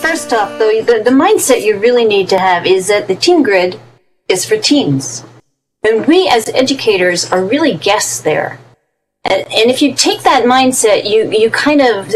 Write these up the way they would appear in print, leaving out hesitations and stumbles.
first off, though, the mindset you really need to have is that the teen grid is for teens. And we as educators are really guests there. And if you take that mindset, you kind of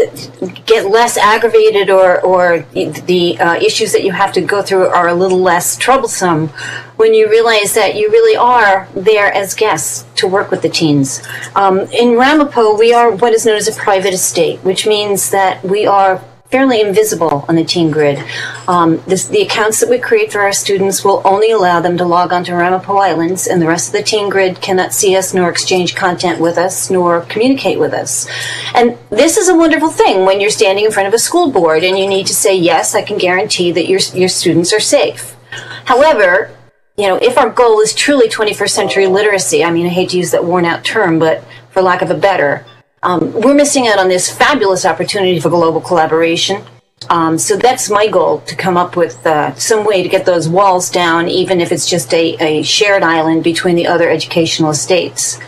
get less aggravated, or the issues that you have to go through are a little less troublesome when you realize that you really are there as guests to work with the teens. In Ramapo, we are what is known as a private estate, which means that we are fairly invisible on the teen grid. The accounts that we create for our students will only allow them to log onto Ramapo Islands, and the rest of the teen grid cannot see us, nor exchange content with us, nor communicate with us. And this is a wonderful thing when you're standing in front of a school board and you need to say, yes, I can guarantee that your students are safe. However, if our goal is truly 21st century literacy, I mean, I hate to use that worn out term, but for lack of a better, we're missing out on this fabulous opportunity for global collaboration. So that's my goal, to come up with some way to get those walls down, even if it's just a shared island between the other educational estates.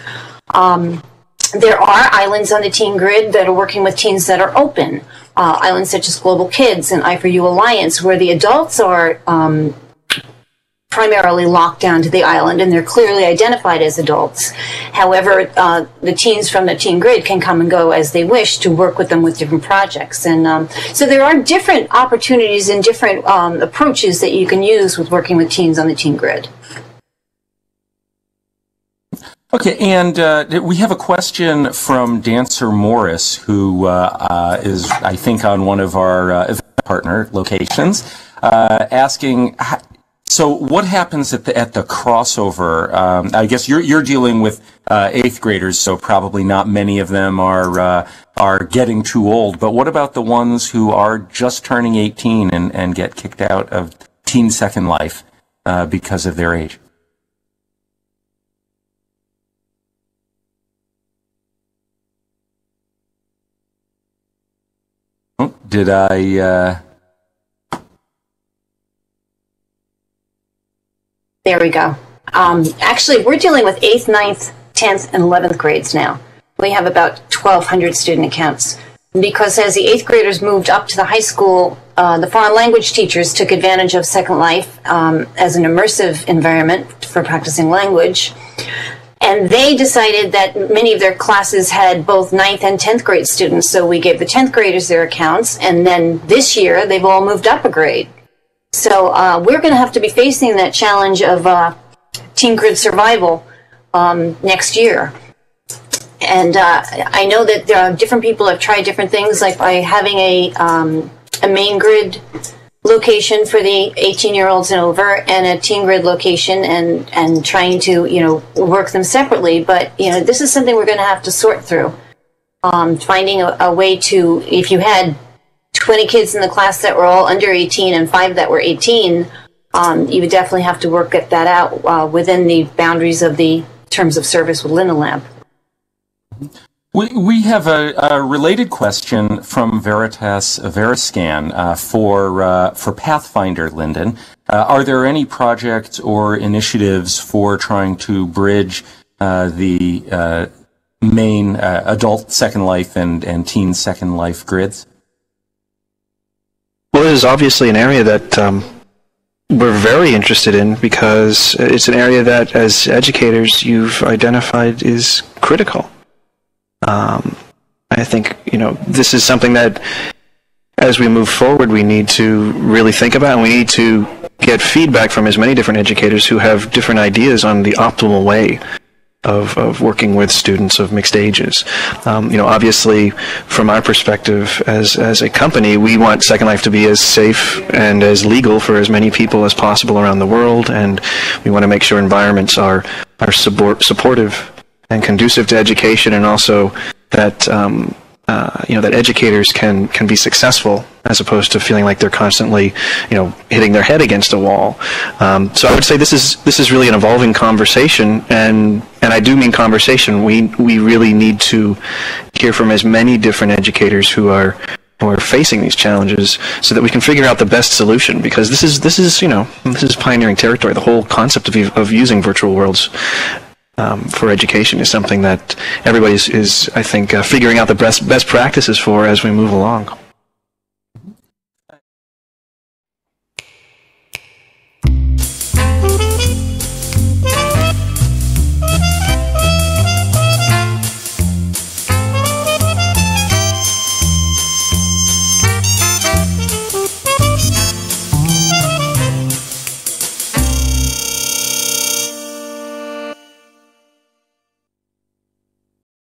There are islands on the teen grid that are working with teens that are open. Islands such as Global Kids and I4U Alliance, where the adults are primarily locked down to the island, and they're clearly identified as adults. However, the teens from the teen grid can come and go as they wish to work with them with different projects. And so there are different opportunities and different approaches that you can use with working with teens on the teen grid. Okay, and we have a question from Dancer Morris, who is, I think, on one of our event partner locations, asking, so what happens at the crossover? I guess you're dealing with 8th graders, so probably not many of them are getting too old. But what about the ones who are just turning 18 and get kicked out of Teen Second Life because of their age? Oh, did I? There we go. Actually, we're dealing with 8th, 9th, 10th, and 11th grades now. We have about 1,200 student accounts. Because as the 8th graders moved up to the high school, the foreign language teachers took advantage of Second Life as an immersive environment for practicing language. And they decided that many of their classes had both 9th and 10th grade students, so we gave the 10th graders their accounts, and then this year they've all moved up a grade. So we're going to have to be facing that challenge of teen grid survival next year. And I know that there are different people have tried different things, like by having a main grid location for the 18-year-olds and over, and a teen grid location, and trying to work them separately. But this is something we're going to have to sort through. Finding a way to, if you had 20 kids in the class that were all under 18 and 5 that were 18, you would definitely have to work that out within the boundaries of the terms of service with Linden Lab. We have a related question from Veritas Veriscan for Pathfinder Linden. Are there any projects or initiatives for trying to bridge the main adult Second Life and teen Second Life grids? Well, this is obviously an area that we're very interested in, because it's an area that, as educators, you've identified is critical. I think, this is something that, as we move forward, we need to really think about, and we need to get feedback from as many different educators who have different ideas on the optimal way of working with students of mixed ages. Obviously, from our perspective as a company, we want Second Life to be as safe and as legal for as many people as possible around the world, and we want to make sure environments are supportive and conducive to education, and also that that educators can be successful, as opposed to feeling like they're constantly hitting their head against a wall. So I would say this is really an evolving conversation, and I do mean conversation. We really need to hear from as many different educators who are facing these challenges, so that we can figure out the best solution, because this is pioneering territory. The whole concept of using virtual worlds for education is something that everybody is I think, figuring out the best practices for as we move along.